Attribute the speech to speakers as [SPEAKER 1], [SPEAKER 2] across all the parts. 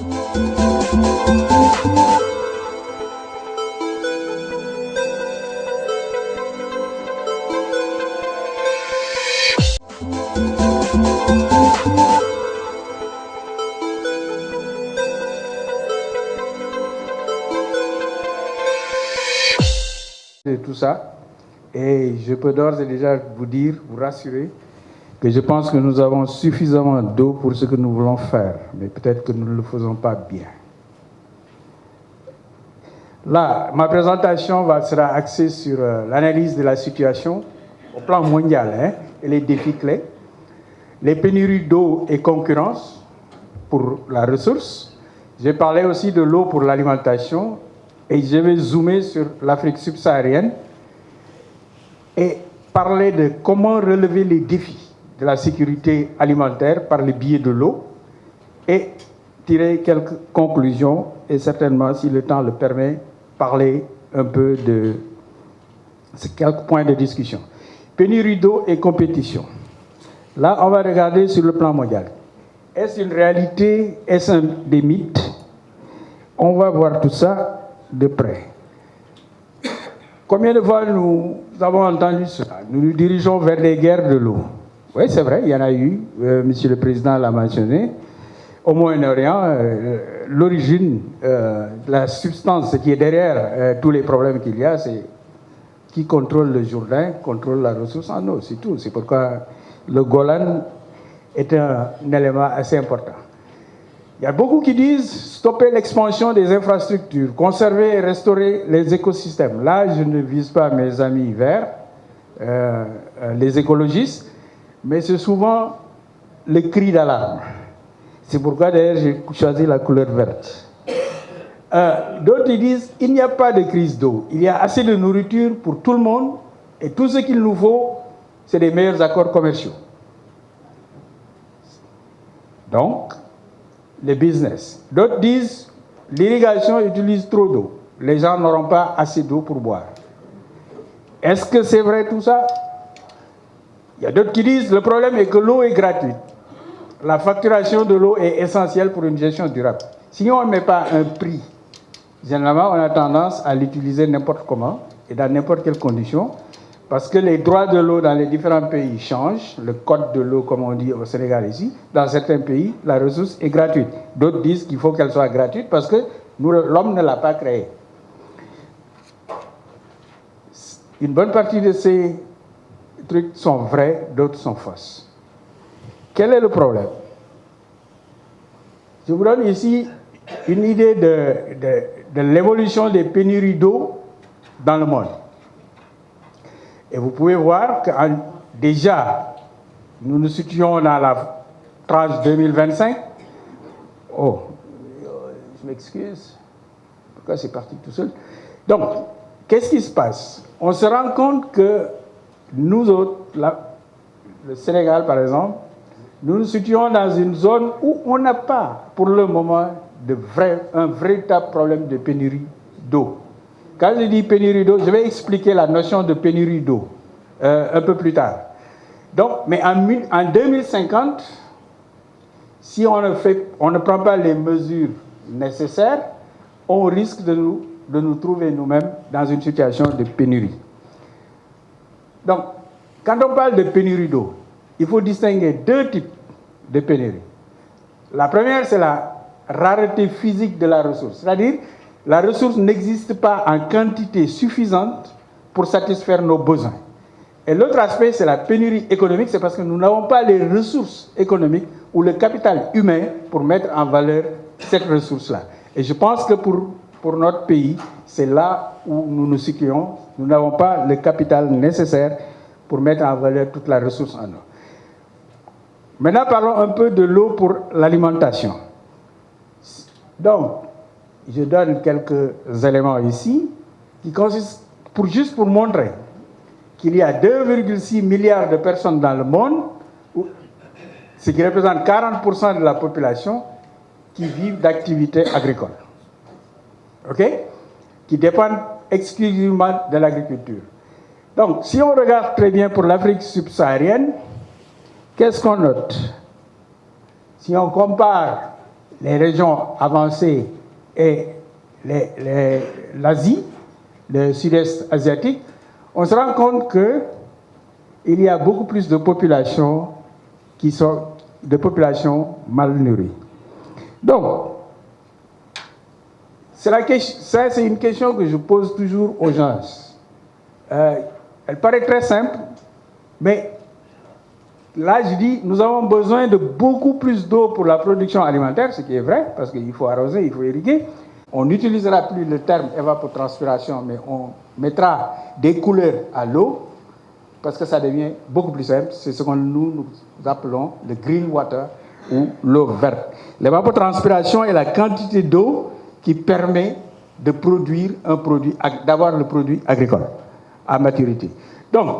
[SPEAKER 1] De tout ça, et je peux d'ores et déjà vous dire, vous rassurer, que je pense que nous avons suffisamment d'eau pour ce que nous voulons faire, mais peut-être que nous ne le faisons pas bien. Là, ma présentation sera axée sur l'analyse de la situation au plan mondial et les défis clés, les pénuries d'eau et concurrence pour la ressource. J'ai parlé aussi de l'eau pour l'alimentation et je vais zoomer sur l'Afrique subsaharienne et parler de comment relever les défis de la sécurité alimentaire par le biais de l'eau et tirer quelques conclusions et certainement, si le temps le permet, parler un peu de quelques points de discussion. Pénurie d'eau et compétition. Là, on va regarder sur le plan mondial. Est-ce une réalité? Est-ce un des mythes? On va voir tout ça de près. Combien de fois nous avons entendu cela? Nous nous dirigeons vers des guerres de l'eau. Oui, c'est vrai, il y en a eu, Monsieur le Président l'a mentionné. Au Moyen-Orient, l'origine, la substance qui est derrière tous les problèmes qu'il y a, c'est qui contrôle le Jourdain, contrôle la ressource en eau, c'est tout. C'est pourquoi le Golan est un élément assez important. Il y a beaucoup qui disent stopper l'expansion des infrastructures, conserver et restaurer les écosystèmes. Là, je ne vise pas mes amis verts, les écologistes, mais c'est souvent le cri d'alarme. C'est pourquoi d'ailleurs j'ai choisi la couleur verte. D'autres disent il n'y a pas de crise d'eau, il y a assez de nourriture pour tout le monde et tout ce qu'il nous faut, c'est des meilleurs accords commerciaux. Donc, les business. D'autres disent l'irrigation utilise trop d'eau, les gens n'auront pas assez d'eau pour boire. Est-ce que c'est vrai tout ça? Il y a d'autres qui disent le problème est que l'eau est gratuite. La facturation de l'eau est essentielle pour une gestion durable. Si on ne met pas un prix, généralement, on a tendance à l'utiliser n'importe comment et dans n'importe quelle condition, parce que les droits de l'eau dans les différents pays changent. Le code de l'eau, comme on dit au Sénégal ici, dans certains pays, la ressource est gratuite. D'autres disent qu'il faut qu'elle soit gratuite parce que l'homme ne l'a pas créée. Une bonne partie de ces trucs sont vrais, d'autres sont fausses. Quel est le problème? Je vous donne ici une idée de l'évolution des pénuries d'eau dans le monde. Et vous pouvez voir que déjà, nous nous situons dans la tranche 2025. Oh, je m'excuse. Pourquoi c'est parti tout seul? Donc, qu'est-ce qui se passe? On se rend compte que nous autres, le Sénégal par exemple, nous nous situons dans une zone où on n'a pas, pour le moment, un véritable problème de pénurie d'eau. Quand je dis pénurie d'eau, je vais expliquer la notion de pénurie d'eau un peu plus tard. Donc, mais en 2050, si on ne prend pas les mesures nécessaires, on risque de nous trouver nous-mêmes dans une situation de pénurie. Donc, quand on parle de pénurie d'eau, il faut distinguer deux types de pénurie. La première, c'est la rareté physique de la ressource, c'est-à-dire la ressource n'existe pas en quantité suffisante pour satisfaire nos besoins. Et l'autre aspect, c'est la pénurie économique, c'est parce que nous n'avons pas les ressources économiques ou le capital humain pour mettre en valeur cette ressource-là. Et je pense que pour notre pays, c'est là où nous nous situons. Nous n'avons pas le capital nécessaire pour mettre en valeur toute la ressource en eau. Maintenant, parlons un peu de l'eau pour l'alimentation. Donc, je donne quelques éléments ici qui consistent juste pour montrer qu'il y a 2,6 milliards de personnes dans le monde, ce qui représente 40% de la population, qui vivent d'activités agricoles. OK? Qui dépendent exclusivement de l'agriculture. Donc, si on regarde très bien pour l'Afrique subsaharienne, qu'est-ce qu'on note? Si on compare les régions avancées et l'Asie, le sud-est asiatique, on se rend compte qu'il y a beaucoup plus de populations mal nourries. Donc, c'est une question que je pose toujours aux gens. Elle paraît très simple, mais là, je dis, nous avons besoin de beaucoup plus d'eau pour la production alimentaire, ce qui est vrai, parce qu'il faut arroser, il faut irriguer. On n'utilisera plus le terme évapotranspiration, mais on mettra des couleurs à l'eau, parce que ça devient beaucoup plus simple. C'est ce que nous appelons le green water ou l'eau verte. L'évapotranspiration est la quantité d'eau qui permet de produire d'avoir le produit agricole à maturité. Donc,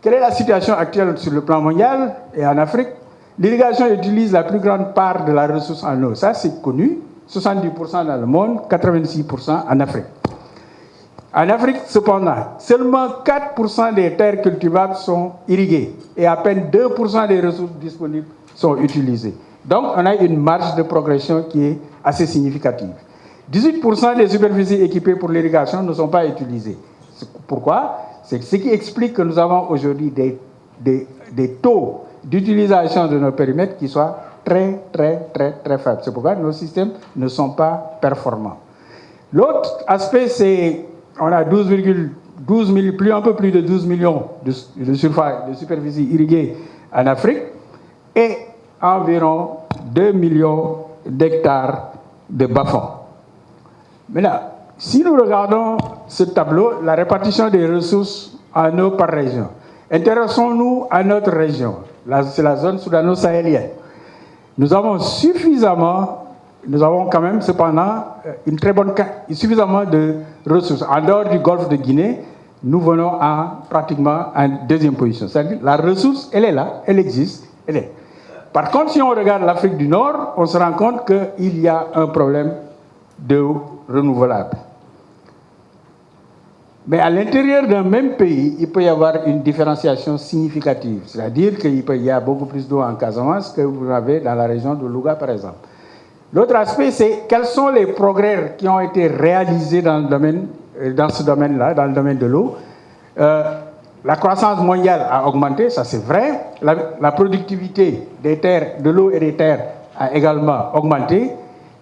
[SPEAKER 1] quelle est la situation actuelle sur le plan mondial et en Afrique? L'irrigation utilise la plus grande part de la ressource en eau. Ça, c'est connu. 70% dans le monde, 86% en Afrique. En Afrique, cependant, seulement 4% des terres cultivables sont irriguées et à peine 2% des ressources disponibles sont utilisées. Donc, on a une marge de progression qui est assez significative. 18% des superficies équipées pour l'irrigation ne sont pas utilisées. Pourquoi? C'est ce qui explique que nous avons aujourd'hui des taux d'utilisation de nos périmètres qui soient très faibles. C'est pourquoi nos systèmes ne sont pas performants. L'autre aspect, c'est on a un peu plus de 12 millions de superficies irriguées en Afrique et environ 2 millions d'hectares de bas-fonds. Maintenant, si nous regardons ce tableau, la répartition des ressources en eau par région, intéressons-nous à notre région. C'est la zone soudano-sahélienne. Nous avons quand même cependant suffisamment de ressources. En dehors du golfe de Guinée, nous venons pratiquement en deuxième position. C'est-à-dire la ressource, elle est là, elle existe, elle est. Par contre, si on regarde l'Afrique du Nord, on se rend compte qu'il y a un problème d'eau renouvelable. Mais à l'intérieur d'un même pays, il peut y avoir une différenciation significative. C'est-à-dire qu'il y a beaucoup plus d'eau en Casamance que vous avez dans la région de Louga, par exemple. L'autre aspect, c'est quels sont les progrès qui ont été réalisés dans ce domaine-là, dans le domaine de l'eau. La croissance mondiale a augmenté, ça c'est vrai. La productivité des terres, de l'eau et des terres a également augmenté,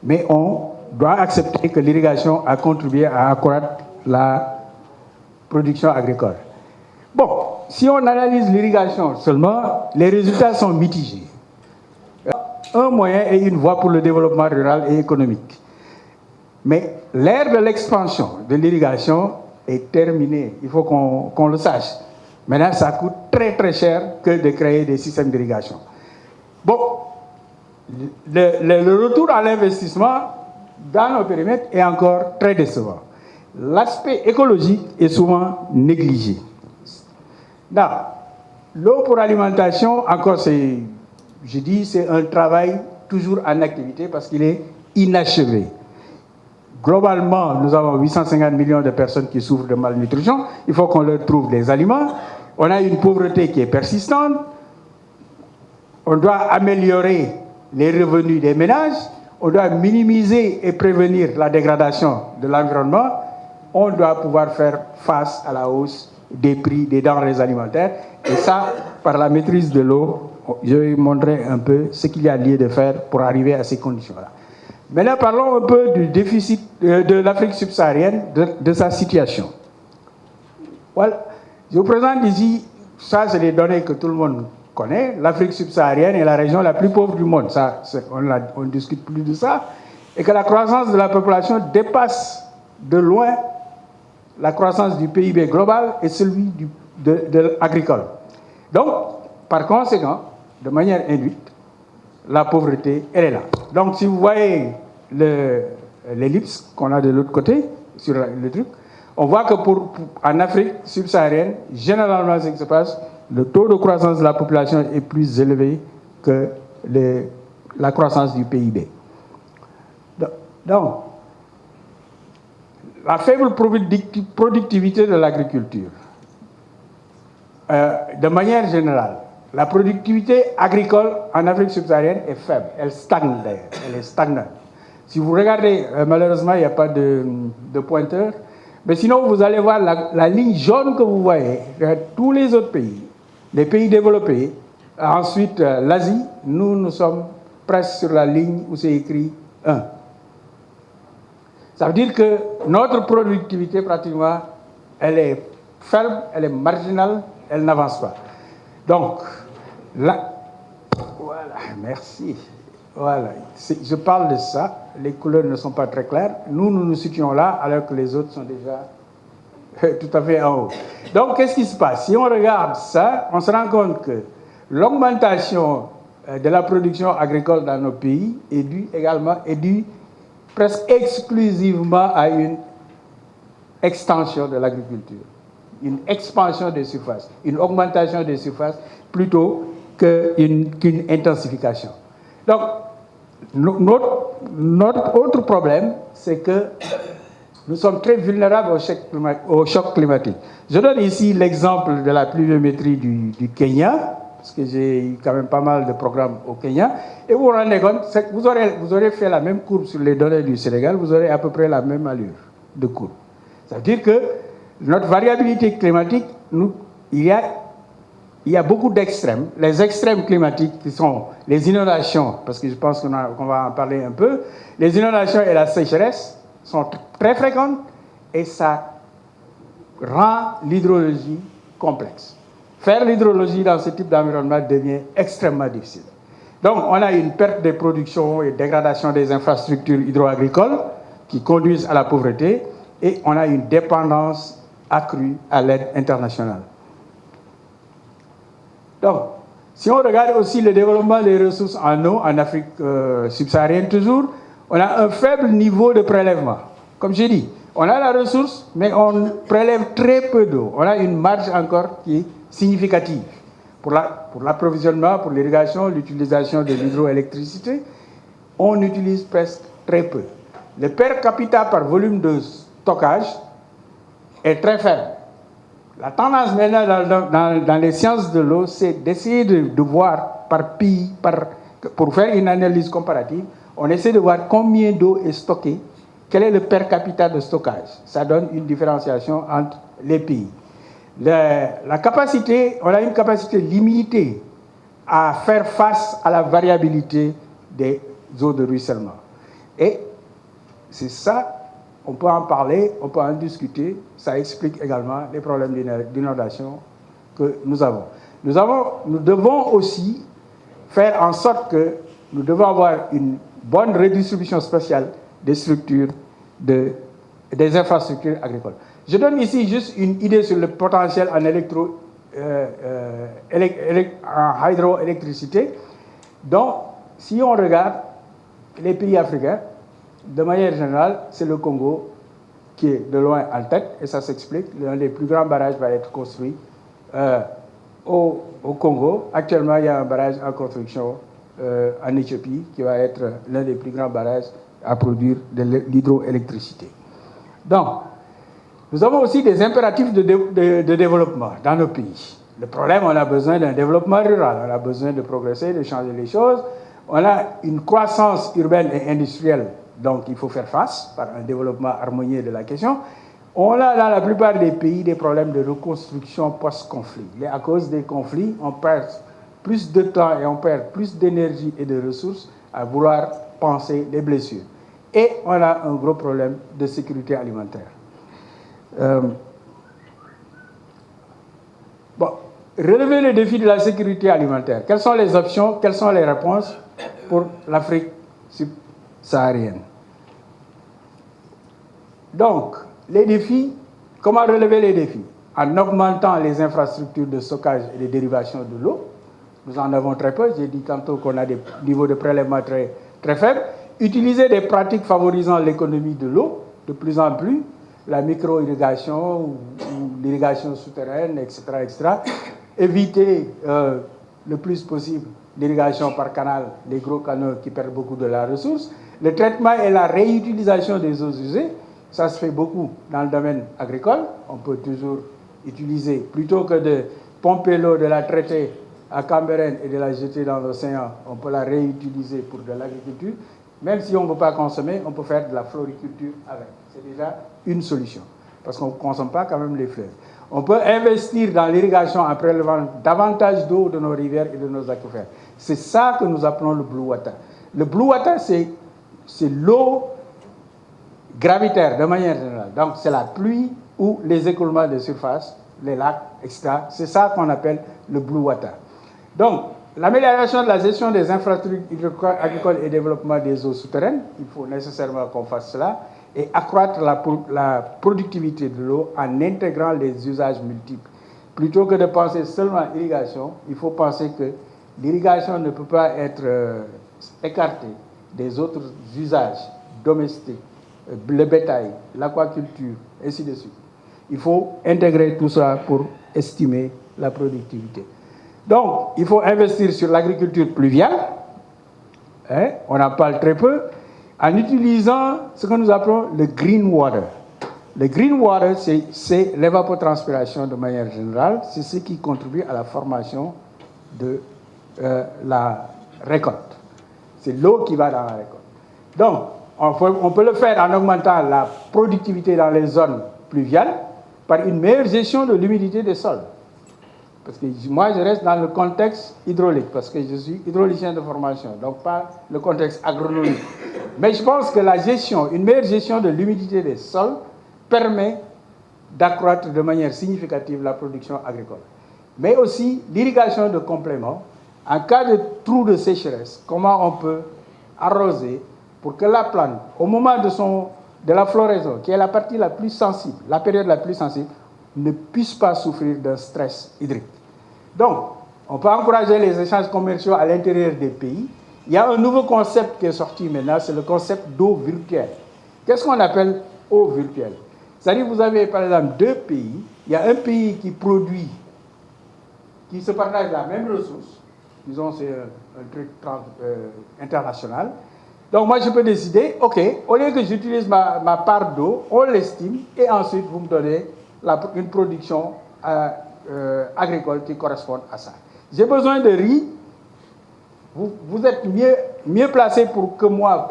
[SPEAKER 1] mais on doit accepter que l'irrigation a contribué à accroître la production agricole. Bon, si on analyse l'irrigation seulement, les résultats sont mitigés. Un moyen et une voie pour le développement rural et économique. Mais l'ère de l'expansion de l'irrigation est terminée. Il faut qu'on le sache. Maintenant, ça coûte très cher que de créer des systèmes d'irrigation. Bon, le retour à l'investissement dans nos périmètres est encore très décevant. L'aspect écologique est souvent négligé. L'eau pour alimentation, encore c'est un travail toujours en activité parce qu'il est inachevé. Globalement, nous avons 850 millions de personnes qui souffrent de malnutrition. Il faut qu'on leur trouve des aliments. On a une pauvreté qui est persistante. On doit améliorer les revenus des ménages. On doit minimiser et prévenir la dégradation de l'environnement. On doit pouvoir faire face à la hausse des prix des denrées alimentaires. Et ça, par la maîtrise de l'eau, je vais montrer un peu ce qu'il y a lieu de faire pour arriver à ces conditions-là. Maintenant, parlons un peu du déficit de l'Afrique subsaharienne, de sa situation. Voilà. Je vous présente ici, ça c'est les données que tout le monde connaît. L'Afrique subsaharienne est la région la plus pauvre du monde. Ça, on ne discute plus de ça. Et que la croissance de la population dépasse de loin la croissance du PIB global et celui de agricole. Donc, par conséquent, de manière induite, la pauvreté, elle est là. Donc, si vous voyez l'ellipse qu'on a de l'autre côté, sur le truc, on voit que en Afrique subsaharienne, généralement, ce qui se passe, le taux de croissance de la population est plus élevé que la croissance du PIB. Donc, la faible productivité de l'agriculture, de manière générale, la productivité agricole en Afrique subsaharienne est faible. Elle stagne d'ailleurs, elle est stagnante. Si vous regardez, malheureusement, il n'y a pas de pointeur, mais sinon, vous allez voir la ligne jaune que vous voyez, tous les autres pays, les pays développés, ensuite l'Asie, nous sommes presque sur la ligne où c'est écrit 1. Ça veut dire que notre productivité, pratiquement, elle est faible, elle est marginale, elle n'avance pas. Donc, là, voilà, merci. Voilà, je parle de ça. Les couleurs ne sont pas très claires. Nous nous situons là, alors que les autres sont déjà tout à fait en haut. Donc, qu'est-ce qui se passe? Si on regarde ça, on se rend compte que l'augmentation de la production agricole dans nos pays est due presque exclusivement à une extension de l'agriculture, une expansion des surfaces, une augmentation des surfaces plutôt qu'une intensification. Donc, notre autre problème, c'est que nous sommes très vulnérables au choc climatique. Je donne ici l'exemple de la pluviométrie du Kenya, parce que j'ai eu quand même pas mal de programmes au Kenya, et vous vous rendez compte, vous aurez fait la même courbe sur les données du Sénégal, vous aurez à peu près la même allure de courbe. Ça veut dire que notre variabilité climatique, il y a beaucoup d'extrêmes. Les extrêmes climatiques qui sont les inondations, parce que je pense qu'on va en parler un peu, les inondations et la sécheresse sont très fréquentes et ça rend l'hydrologie complexe. Faire l'hydrologie dans ce type d'environnement devient extrêmement difficile. Donc, on a une perte de production et dégradation des infrastructures hydro-agricoles qui conduisent à la pauvreté et on a une dépendance accrue à l'aide internationale. Donc, si on regarde aussi le développement des ressources en eau en Afrique subsaharienne toujours, on a un faible niveau de prélèvement. Comme j'ai dit, on a la ressource, mais on prélève très peu d'eau. On a une marge encore qui est significative pour l'approvisionnement, pour l'irrigation, l'utilisation de l'hydroélectricité. On utilise presque très peu. Le per capita par volume de stockage est très faible. La tendance maintenant dans les sciences de l'eau, c'est d'essayer de voir par pays, pour faire une analyse comparative, on essaie de voir combien d'eau est stockée, quel est le per capita de stockage. Ça donne une différenciation entre les pays. La capacité, on a une capacité limitée à faire face à la variabilité des eaux de ruissellement. Et c'est ça, on peut en parler, on peut en discuter, ça explique également les problèmes d'inondation que nous avons. Nous devons aussi faire en sorte que nous devons avoir une bonne redistribution spatiale des structures, des infrastructures agricoles. Je donne ici juste une idée sur le potentiel en hydroélectricité. Donc, si on regarde les pays africains, de manière générale, c'est le Congo qui est de loin en tête, et ça s'explique. L'un des plus grands barrages va être construit au Congo. Actuellement, il y a un barrage en construction en Éthiopie qui va être l'un des plus grands barrages à produire de l'hydroélectricité. Donc, nous avons aussi des impératifs de développement dans nos pays. Le problème, on a besoin d'un développement rural, on a besoin de progresser, de changer les choses. On a une croissance urbaine et industrielle, donc il faut faire face par un développement harmonieux de la question. On a dans la plupart des pays des problèmes de reconstruction post-conflit. À cause des conflits, on perd plus de temps et on perd plus d'énergie et de ressources à vouloir penser les blessures. Et on a un gros problème de sécurité alimentaire. Relever le défi de la sécurité alimentaire. Quelles sont les options, quelles sont les réponses pour l'Afrique subsaharienne? Donc, les défis, comment relever les défis? En augmentant les infrastructures de stockage et de dérivation de l'eau. Nous en avons très peu. J'ai dit tantôt qu'on a des niveaux de prélèvement très, très faibles. Utiliser des pratiques favorisant l'économie de l'eau de plus en plus, la micro-irrigation ou l'irrigation souterraine, etc., etc. Éviter le plus possible l'irrigation par canal, les gros canaux qui perdent beaucoup de la ressource. Le traitement et la réutilisation des eaux usées, ça se fait beaucoup dans le domaine agricole. On peut toujours utiliser, plutôt que de pomper l'eau, de la traiter à Cambérène et de la jeter dans l'océan, on peut la réutiliser pour de l'agriculture. Même si on ne peut pas consommer, on peut faire de la floriculture avec. C'est déjà une solution, parce qu'on ne consomme pas quand même les fleurs. On peut investir dans l'irrigation en prélevant davantage d'eau de nos rivières et de nos aquifères. C'est ça que nous appelons le blue water. Le blue water, c'est l'eau gravitaire de manière générale. Donc c'est la pluie ou les écoulements de surface, les lacs, etc. C'est ça qu'on appelle le blue water. Donc, l'amélioration de la gestion des infrastructures agricoles et développement des eaux souterraines, il faut nécessairement qu'on fasse cela, et accroître la productivité de l'eau en intégrant les usages multiples. Plutôt que de penser seulement à l'irrigation, il faut penser que l'irrigation ne peut pas être écartée des autres usages domestiques, le bétail, l'aquaculture, ainsi de suite. Il faut intégrer tout ça pour estimer la productivité. Donc, il faut investir sur l'agriculture pluviale, hein, on en parle très peu, en utilisant ce que nous appelons le green water. Le green water, c'est l'évapotranspiration de manière générale, c'est ce qui contribue à la formation de la récolte. C'est l'eau qui va dans la récolte. Donc, on peut le faire en augmentant la productivité dans les zones pluviales par une meilleure gestion de l'humidité des sols. Parce que moi, je reste dans le contexte hydraulique, parce que je suis hydraulicien de formation, donc pas le contexte agronomique. Mais je pense que la gestion, une meilleure gestion de l'humidité des sols permet d'accroître de manière significative la production agricole. Mais aussi l'irrigation de complément. En cas de trou de sécheresse, comment on peut arroser pour que la plante, au moment de la floraison, qui est la partie la plus sensible, la période la plus sensible, ne puisse pas souffrir d'un stress hydrique. Donc, on peut encourager les échanges commerciaux à l'intérieur des pays. Il y a un nouveau concept qui est sorti maintenant, c'est le concept d'eau virtuelle. Qu'est-ce qu'on appelle eau virtuelle? C'est-à-dire, vous avez par exemple deux pays. Il y a un pays qui produit, qui se partage la même ressource. Disons, c'est un truc international. Donc, moi, je peux décider, OK, au lieu que j'utilise ma part d'eau, on l'estime, et ensuite, vous me donnez une production agricole qui correspond à ça. J'ai besoin de riz. Vous êtes mieux placé que moi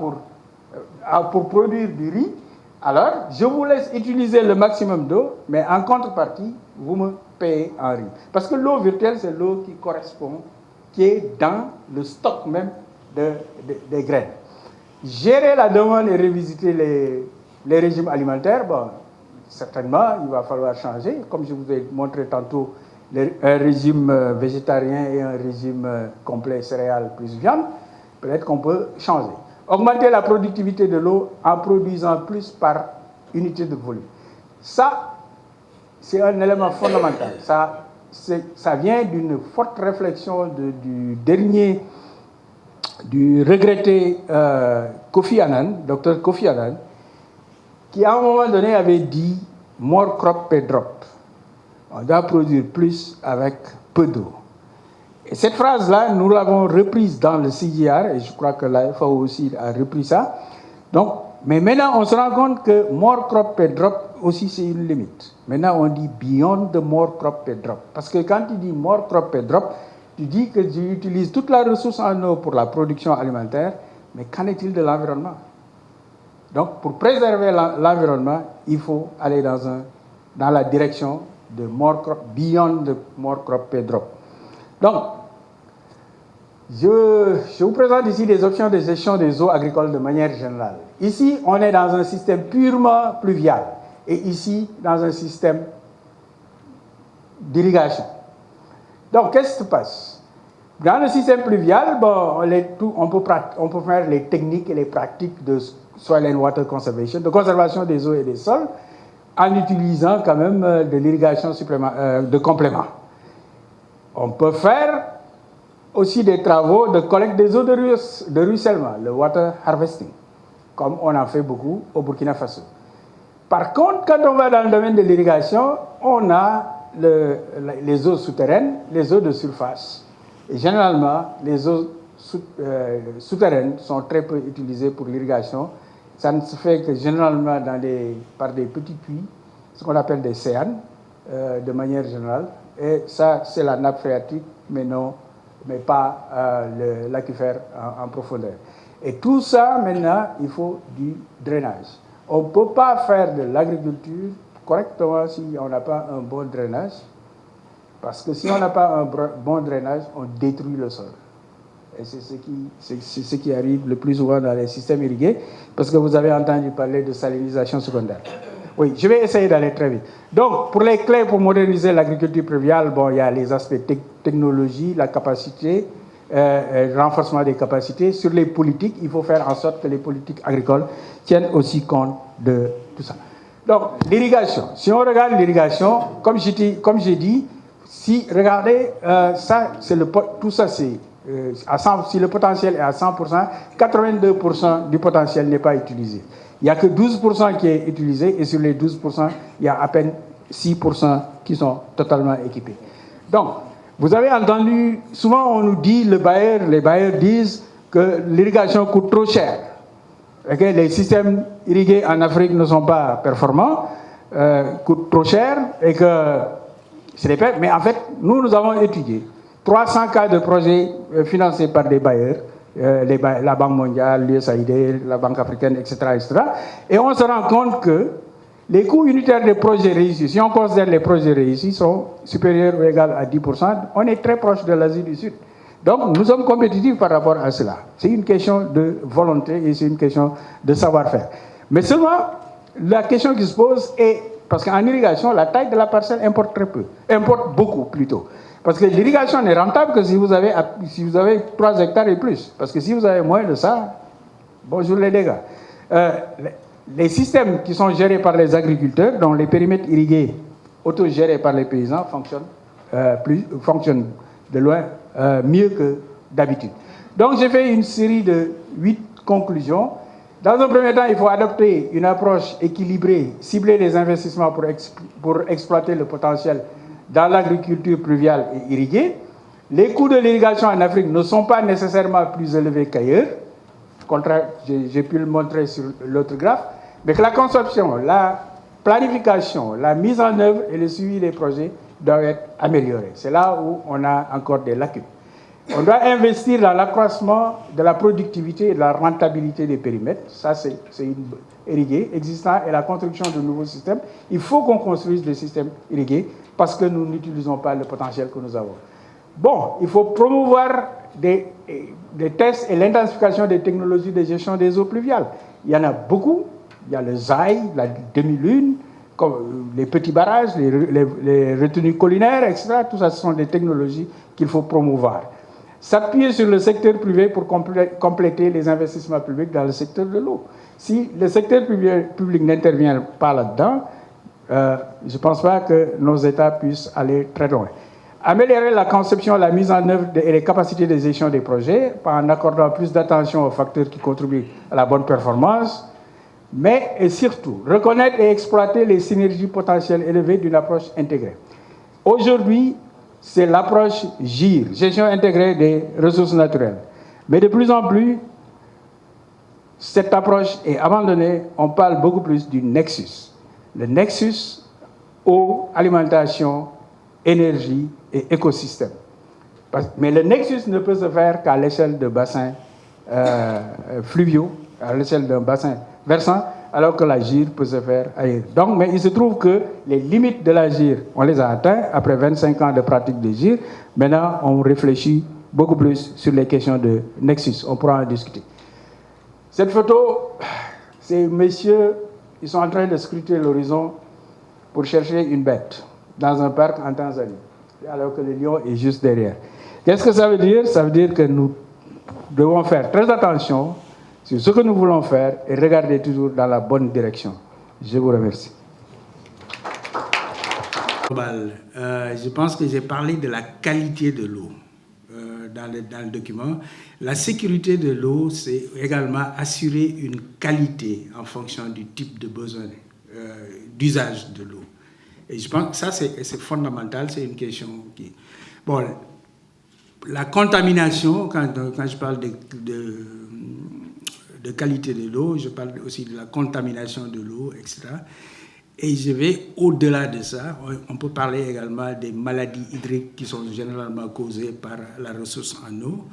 [SPEAKER 1] pour produire du riz. Alors, je vous laisse utiliser le maximum d'eau, mais en contrepartie, vous me payez en riz. Parce que l'eau virtuelle, c'est l'eau qui correspond, qui est dans le stock même des graines. Gérer la demande et revisiter les régimes alimentaires, bon, certainement, il va falloir changer. Comme je vous ai montré tantôt, un régime végétarien et un régime complet céréales plus viande, peut-être qu'on peut changer. Augmenter la productivité de l'eau en produisant plus par unité de volume. Ça, c'est un élément fondamental. Ça vient d'une forte réflexion du regretté Kofi Annan, docteur Kofi Annan, qui à un moment donné avait dit « more crop per drop ». On doit produire plus avec peu d'eau. Et cette phrase-là, nous l'avons reprise dans le CGR, et je crois que la FAO aussi a repris ça. Donc, mais maintenant, on se rend compte que more crop per drop aussi, c'est une limite. Maintenant, on dit beyond the more crop per drop. Parce que quand tu dis more crop per drop, tu dis que tu utilises toute la ressource en eau pour la production alimentaire, mais qu'en est-il de l'environnement? Donc, pour préserver l'environnement, il faut aller dans la direction de more crop, beyond the more crop per drop. Donc, je vous présente ici des options de gestion des eaux agricoles de manière générale. Ici, on est dans un système purement pluvial et ici, dans un système d'irrigation. Donc, qu'est-ce qui se passe? Dans le système pluvial, bon, on peut faire les techniques et les pratiques de soil and water conservation, de conservation des eaux et des sols, en utilisant quand même de l'irrigation de complément. On peut faire aussi des travaux de collecte des eaux de ruissellement, le water harvesting, comme on en fait beaucoup au Burkina Faso. Par contre, quand on va dans le domaine de l'irrigation, on a les eaux souterraines, les eaux de surface. Et généralement, les eaux souterraines sont très peu utilisées pour l'irrigation. Ça ne se fait que généralement par des petits puits, ce qu'on appelle des séanes, de manière générale. Et ça, c'est la nappe phréatique, mais non mais pas l'aquifère en profondeur. Et tout ça, maintenant, il faut du drainage. On ne peut pas faire de l'agriculture correctement si on n'a pas un bon drainage, parce que si on n'a pas un bon drainage, on détruit le sol. Et c'est ce qui arrive le plus souvent dans les systèmes irrigués, parce que vous avez entendu parler de salinisation secondaire. Oui, je vais essayer d'aller très vite. Donc, pour les clés pour moderniser l'agriculture pluviale, bon, il y a les aspects technologie, la capacité, le renforcement des capacités. Sur les politiques, il faut faire en sorte que les politiques agricoles tiennent aussi compte de tout ça. Donc, l'irrigation. Si on regarde l'irrigation, comme j'ai dit, si regardez, tout ça, c'est si le potentiel est à 100%, 82% du potentiel n'est pas utilisé. Il n'y a que 12% qui est utilisé, et sur les 12%, il y a à peine 6% qui sont totalement équipés. Donc, vous avez entendu, souvent on nous dit, les bailleurs disent que l'irrigation coûte trop cher, et que les systèmes irrigués en Afrique ne sont pas performants, coûtent trop cher, et que c'est des pertes. Mais en fait, nous avons étudié 300 cas de projets financés par des bailleurs, la Banque mondiale, l'USAID, la Banque africaine, etc., etc. Et on se rend compte que les coûts unitaires des projets réussis, si on considère les projets réussis, sont supérieurs ou égaux à 10%. On est très proche de l'Asie du Sud. Donc, nous sommes compétitifs par rapport à cela. C'est une question de volonté et c'est une question de savoir-faire. Mais seulement, la question qui se pose est, parce qu'en irrigation, la taille de la parcelle importe très peu, importe beaucoup plutôt. Parce que l'irrigation n'est rentable que si vous avez 3 hectares et plus. Parce que si vous avez moins de ça, bonjour les dégâts. Les systèmes qui sont gérés par les agriculteurs, dont les périmètres irrigués autogérés par les paysans, fonctionnent de loin mieux que d'habitude. Donc j'ai fait une série de 8 conclusions. Dans un premier temps, il faut adopter une approche équilibrée, cibler les investissements pour exploiter le potentiel dans l'agriculture pluviale et irriguée. Les coûts de l'irrigation en Afrique ne sont pas nécessairement plus élevés qu'ailleurs. Contraire, j'ai pu le montrer sur l'autre graphe. Mais que la conception, la planification, la mise en œuvre et le suivi des projets doivent être améliorés. C'est là où on a encore des lacunes. On doit investir dans l'accroissement de la productivité et de la rentabilité des périmètres. Ça, c'est irrigué, existant, et la construction de nouveaux systèmes. Il faut qu'on construise des systèmes irrigués parce que nous n'utilisons pas le potentiel que nous avons. Bon, il faut promouvoir des tests et l'intensification des technologies de gestion des eaux pluviales. Il y en a beaucoup. Il y a le ZAI, la demi-lune, les petits barrages, les retenues collinaires, etc. Tout ça, ce sont des technologies qu'il faut promouvoir. S'appuyer sur le secteur privé pour compléter les investissements publics dans le secteur de l'eau. Si le secteur public n'intervient pas là-dedans, je ne pense pas que nos États puissent aller très loin. Améliorer la conception, la mise en œuvre et les capacités de gestion des projets en accordant plus d'attention aux facteurs qui contribuent à la bonne performance, mais et surtout reconnaître et exploiter les synergies potentielles élevées d'une approche intégrée. Aujourd'hui, c'est l'approche GIR, gestion intégrée des ressources naturelles. Mais de plus en plus, cette approche est abandonnée. On parle beaucoup plus du nexus. Le nexus, eau, alimentation, énergie et écosystème. Mais le nexus ne peut se faire qu'à l'échelle de bassins fluviaux, à l'échelle d'un bassin versant, alors que la GIR peut se faire ailleurs. Donc, mais il se trouve que les limites de la GIR, on les a atteintes après 25 ans de pratique de GIR. Maintenant, on réfléchit beaucoup plus sur les questions de nexus. On pourra en discuter. Cette photo, ces messieurs, ils sont en train de scruter l'horizon pour chercher une bête dans un parc en Tanzanie, alors que le lion est juste derrière. Qu'est-ce que ça veut dire? Ça veut dire que nous devons faire très attention sur ce que nous voulons faire et regarder toujours dans la bonne direction. Je vous remercie.
[SPEAKER 2] Je pense que j'ai parlé de la qualité de l'eau dans le document. La sécurité de l'eau, c'est également assurer une qualité en fonction du type de besoin d'usage de l'eau. Et je pense que ça, c'est fondamental, c'est une question qui... Bon, la contamination, quand je parle de qualité de l'eau, je parle aussi de la contamination de l'eau, etc. Et je vais au-delà de ça. On peut parler également des maladies hydriques qui sont généralement causées par la ressource en eau.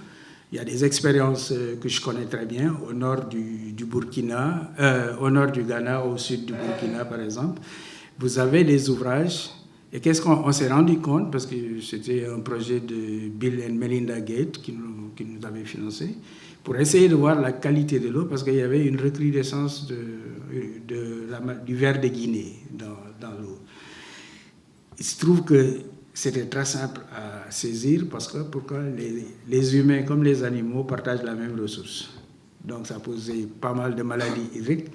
[SPEAKER 2] Il y a des expériences que je connais très bien au nord du Burkina, au nord du Ghana, au sud du Burkina par exemple. Vous avez des ouvrages. Et qu'est-ce qu'on s'est rendu compte, parce que c'était un projet de Bill and Melinda Gates qui nous avait financé, pour essayer de voir la qualité de l'eau, parce qu'il y avait une recrudescence du ver de Guinée dans l'eau. Il se trouve que c'était très simple à saisir, parce que pourquoi les humains comme les animaux partagent la même ressource. Donc ça posait pas mal de maladies hydriques.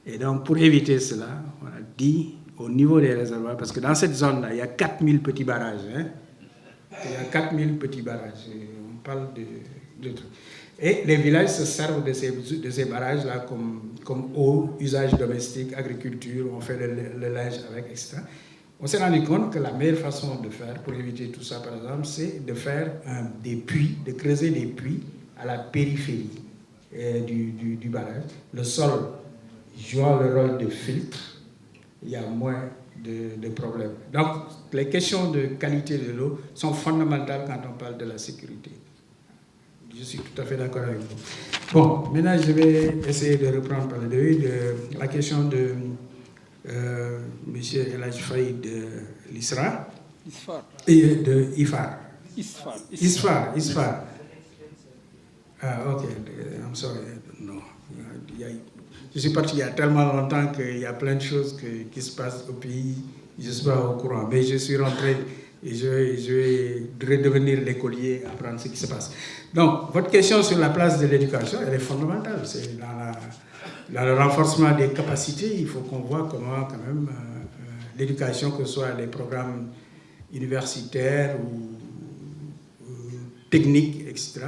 [SPEAKER 2] Et donc pour éviter cela, on a dit au niveau des réservoirs, parce que dans cette zone-là, il y a 4000 petits barrages. Hein. Il y a 4000 petits barrages. On parle de trucs. Et les villages se servent de ces barrages-là comme eau, usage domestique, agriculture, on fait le linge avec, etc. On s'est rendu compte que la meilleure façon de faire pour éviter tout ça, par exemple, c'est de faire des puits, de creuser des puits à la périphérie du barrage. Le sol jouant le rôle de filtre, il y a moins de problèmes. Donc, les questions de qualité de l'eau sont fondamentales quand on parle de la sécurité. Je suis tout à fait d'accord avec vous. Bon, maintenant, je vais essayer de reprendre par le début de la question de M. El Hadj Faye de l'ISRA et de IFAR. ISFAR. Ah, ok, I'm sorry. No. Je suis parti il y a tellement longtemps qu'il y a plein de choses qui se passent au pays. Je ne suis pas au courant, mais je suis rentré et je vais redevenir l'écolier, apprendre ce qui se passe. Donc, votre question sur la place de l'éducation, elle est fondamentale. C'est dans le renforcement des capacités, il faut qu'on voit comment, quand même, l'éducation, que ce soit les programmes universitaires ou techniques, etc.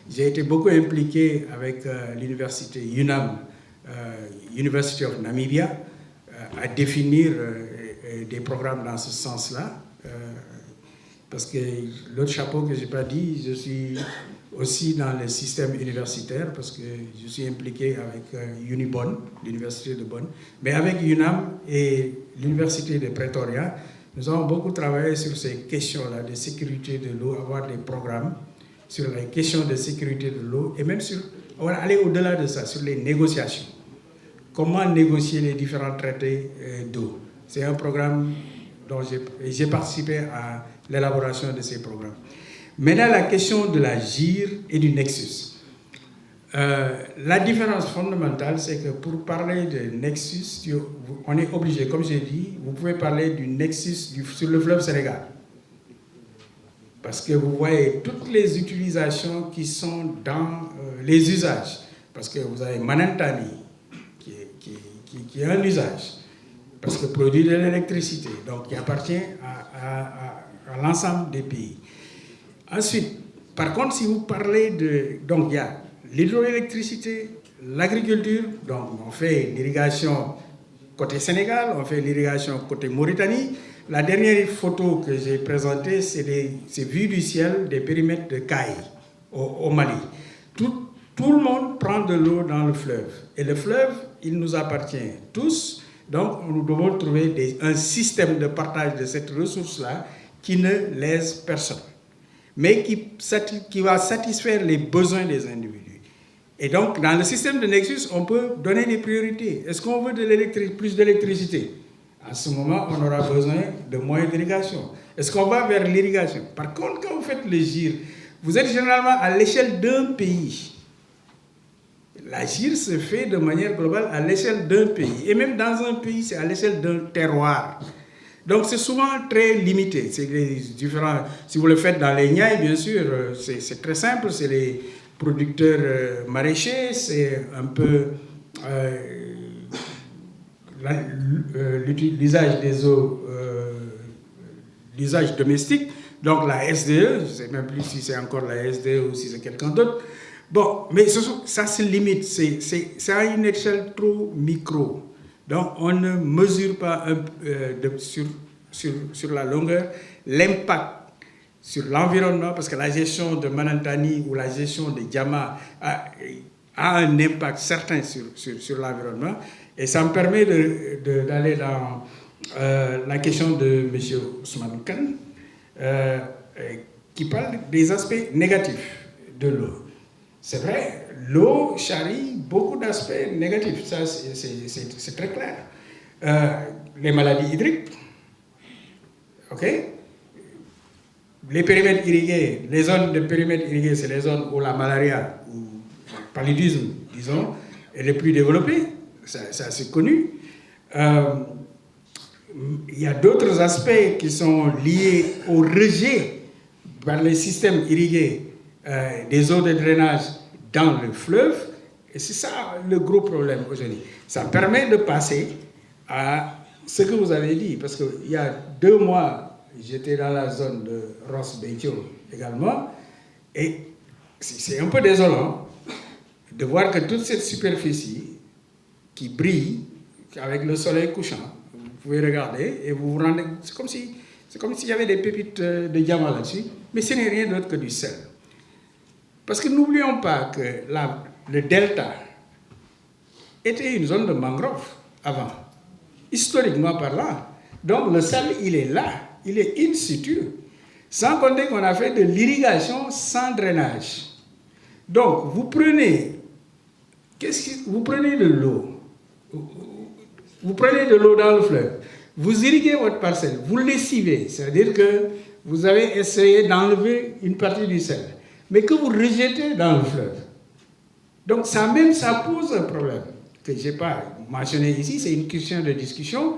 [SPEAKER 2] J'ai été beaucoup impliqué avec l'université UNAM, University of Namibia, à définir des programmes dans ce sens-là. Parce que l'autre chapeau que je n'ai pas dit, je suis aussi dans le système universitaire, parce que je suis impliqué avec Unibonn, l'université de Bonn. Mais avec UNAM et l'université de Pretoria, nous avons beaucoup travaillé sur ces questions-là de sécurité de l'eau, avoir des programmes sur les questions de sécurité de l'eau, et même sur, on va aller au-delà de ça, sur les négociations. Comment négocier les différents traités d'eau. C'est un programme dont j'ai participé à l'élaboration de ces programmes. Maintenant, la question de la GIR et du Nexus. La différence fondamentale, c'est que pour parler de Nexus, on est obligé, comme j'ai dit, vous pouvez parler du Nexus sur le fleuve Sénégal. Parce que vous voyez toutes les utilisations qui sont dans les usages. Parce que vous avez Manantani, qui est un usage, parce que produit de l'électricité, donc qui appartient à l'ensemble des pays. Ensuite, par contre, si vous parlez de... Donc, il y a l'hydroélectricité, l'agriculture, donc on fait l'irrigation côté Sénégal, on fait l'irrigation côté Mauritanie. La dernière photo que j'ai présentée, c'est vue du ciel des périmètres de Caille, au Mali. Tout le monde prend de l'eau dans le fleuve. Et le fleuve, il nous appartient tous. Donc, nous devons trouver un système de partage de cette ressource-là qui ne lèse personne, mais qui va satisfaire les besoins des individus. Et donc, dans le système de Nexus, on peut donner des priorités. Est-ce qu'on veut plus d'électricité? À ce moment, on aura besoin de moyens d'irrigation. Est-ce qu'on va vers l'irrigation? Par contre, quand vous faites le GIR, vous êtes généralement à l'échelle d'un pays. La GIR se fait de manière globale à l'échelle d'un pays. Et même dans un pays, c'est à l'échelle d'un terroir. Donc c'est souvent très limité. C'est différents. Si vous le faites dans les Niayes, bien sûr, c'est très simple. C'est les producteurs maraîchers, c'est un peu l'usage des eaux, l'usage domestique. Donc la SDE, je ne sais même plus si c'est encore la SDE ou si c'est quelqu'un d'autre. Bon, mais ça se limite, c'est à une échelle trop micro. Donc on ne mesure pas sur la longueur l'impact sur l'environnement, parce que la gestion de Manantani ou la gestion de Diama a un impact certain sur l'environnement. Et ça me permet d'aller dans la question de M. Ousmane Kane, qui parle des aspects négatifs de l'eau. C'est vrai, l'eau charrie beaucoup d'aspects négatifs, ça c'est très clair. Les maladies hydriques, ok? Les périmètres irrigués, les zones de périmètres irrigués, c'est les zones où la malaria ou le paludisme, disons, est le plus développé, ça c'est connu. Il y a d'autres aspects qui sont liés au rejet par les systèmes irrigués des eaux de drainage dans le fleuve, et c'est ça le gros problème aujourd'hui. Ça permet de passer à ce que vous avez dit, parce qu'il y a 2 mois, j'étais dans la zone de Ross Béthio également, et c'est un peu désolant de voir que toute cette superficie qui brille avec le soleil couchant, vous pouvez regarder et vous vous rendez, c'est comme s'il y avait des pépites de diamant là-dessus, mais ce n'est rien d'autre que du sel. Parce que n'oublions pas que le delta était une zone de mangrove avant, historiquement parlant. Donc le sel, il est là, il est in situ. Sans compter qu'on a fait de l'irrigation sans drainage. Donc vous prenez de l'eau, vous prenez de l'eau dans le fleuve, vous irriguez votre parcelle, vous lessivez, c'est-à-dire que vous avez essayé d'enlever une partie du sel, mais que vous rejetez dans le fleuve. Donc ça pose un problème que je n'ai pas mentionné ici, c'est une question de discussion.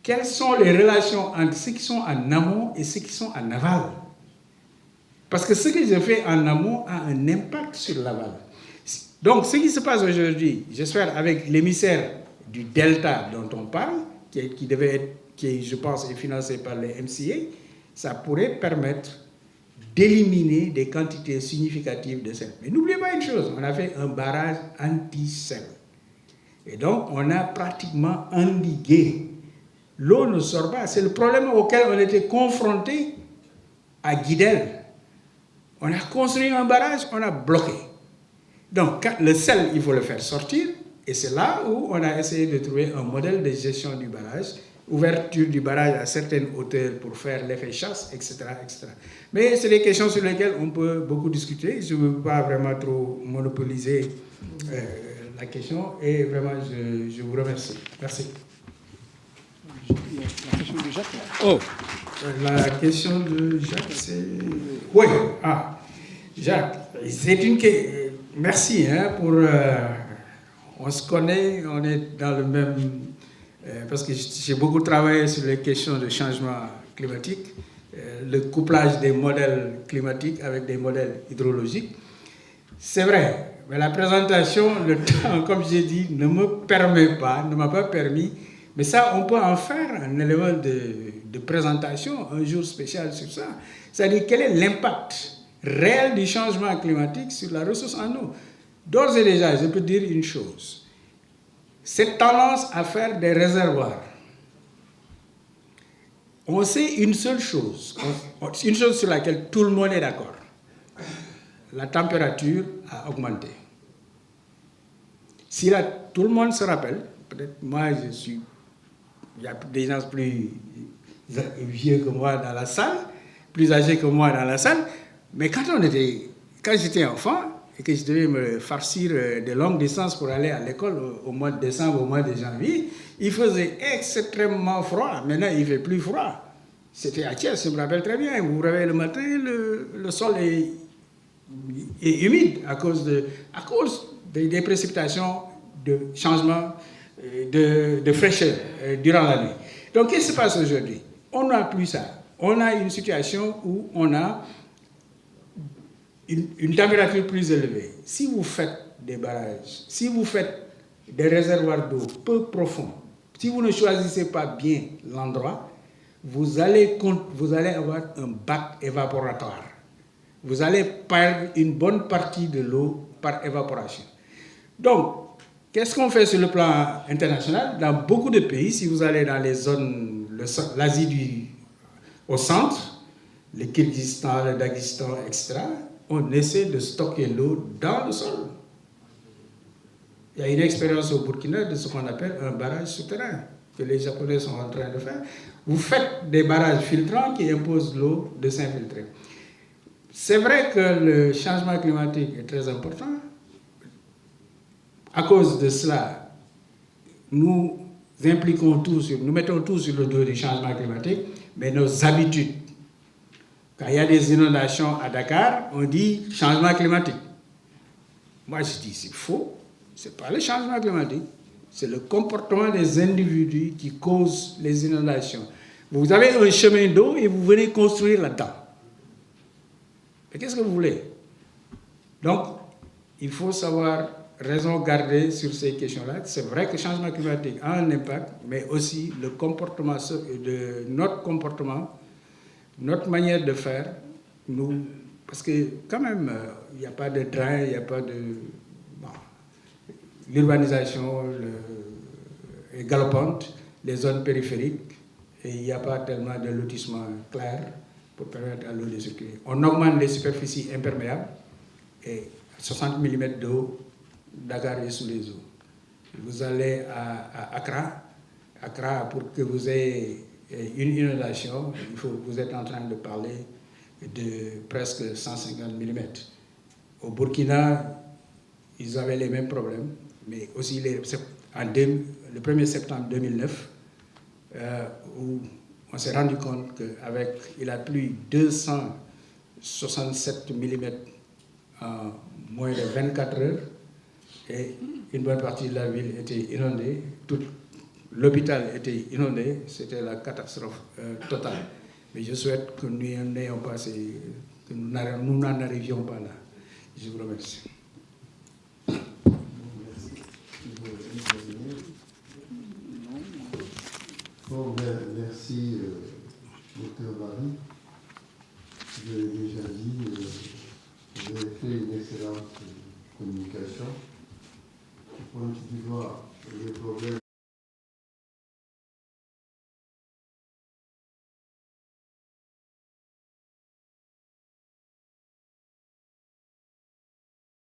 [SPEAKER 2] Quelles sont les relations entre ceux qui sont en amont et ceux qui sont en aval? Parce que ce que je fais en amont a un impact sur l'aval. Donc ce qui se passe aujourd'hui, j'espère avec l'émissaire du delta dont on parle, qui je pense est financé par les MCA, ça pourrait permettre d'éliminer des quantités significatives de sel. Mais n'oubliez pas une chose, on a fait un barrage anti-sel. Et donc, on a pratiquement endigué. L'eau ne sort pas. C'est le problème auquel on était confronté à Guidel. On a construit un barrage, on a bloqué. Donc, le sel, il faut le faire sortir. Et c'est là où on a essayé de trouver un modèle de gestion du barrage, ouverture du barrage à certaines hauteurs pour faire l'effet chasse, etc., etc. Mais c'est des questions sur lesquelles on peut beaucoup discuter. Je ne veux pas vraiment trop monopoliser la question. Et vraiment, je vous remercie. Merci.
[SPEAKER 3] La question de Jacques.
[SPEAKER 2] Oh, la question de Jacques, c'est... Oui, Jacques, c'est une question... Merci pour... on se connaît, on est dans le même... parce que j'ai beaucoup travaillé sur les questions de changement climatique, le couplage des modèles climatiques avec des modèles hydrologiques. C'est vrai, mais la présentation, le temps, comme j'ai dit, ne m'a pas permis, mais ça, on peut en faire un élément de présentation, un jour spécial sur ça. C'est-à-dire, quel est l'impact réel du changement climatique sur la ressource en eau? D'ores et déjà, je peux dire une chose. Cette tendance à faire des réservoirs, on sait une seule chose, une chose sur laquelle tout le monde est d'accord. La température a augmenté. Si là, tout le monde se rappelle, peut-être moi il y a des gens plus vieux que moi dans la salle, plus âgés que moi dans la salle, mais quand j'étais enfant, et que je devais me farcir de longues distances pour aller à l'école au mois de décembre, au mois de janvier, il faisait extrêmement froid. Maintenant, il ne fait plus froid. C'était à Thiès, je me rappelle très bien. Vous vous réveillez le matin, le sol est humide à cause des précipitations de changement de fraîcheur durant la nuit. Donc, qu'est-ce qui se passe aujourd'hui? On n'a plus ça. On a une situation où on a une température plus élevée. Si vous faites des barrages, si vous faites des réservoirs d'eau peu profonds, si vous ne choisissez pas bien l'endroit, vous allez avoir un bac évaporatoire. Vous allez perdre une bonne partie de l'eau par évaporation. Donc, qu'est-ce qu'on fait sur le plan international? Dans beaucoup de pays, si vous allez dans les zones, l'Asie au centre, le Kyrgyzstan, le Daghestan, etc., on essaie de stocker l'eau dans le sol. Il y a une expérience au Burkina de ce qu'on appelle un barrage souterrain, que les Japonais sont en train de faire. Vous faites des barrages filtrants qui imposent l'eau de s'infiltrer. C'est vrai que le changement climatique est très important. À cause de cela, nous mettons tout sur le dos du changement climatique, mais nos habitudes. Quand il y a des inondations à Dakar, on dit changement climatique. Moi, je dis c'est faux. Ce n'est pas le changement climatique, c'est le comportement des individus qui cause les inondations. Vous avez un chemin d'eau et vous venez construire là-dedans. Mais qu'est-ce que vous voulez? Donc, il faut savoir raison garder sur ces questions-là. C'est vrai que le changement climatique a un impact, mais aussi le comportement de notre comportement, notre manière de faire, parce que quand même, il n'y a pas de train, il n'y a pas de... Bon, l'urbanisation est galopante, les zones périphériques, et il n'y a pas tellement de lotissement clair pour permettre à l'eau de circuler. On augmente les superficies imperméables et 60 mm d'eau, Dakar est sous les eaux. Vous allez à Accra, pour que vous ayez une inondation, vous êtes en train de parler de presque 150 mm. Au Burkina, ils avaient les mêmes problèmes, mais aussi le 1er septembre 2009, où on s'est rendu compte qu'il a plu 267 mm en moins de 24 heures, et une bonne partie de la ville était inondée, tout l'hôpital était inondé, c'était la catastrophe totale. Mais je souhaite que nous n'en arrivions pas là. Je vous remercie.
[SPEAKER 3] Bon, merci, Dr Marie. Je l'ai déjà dit, vous avez fait une excellente communication.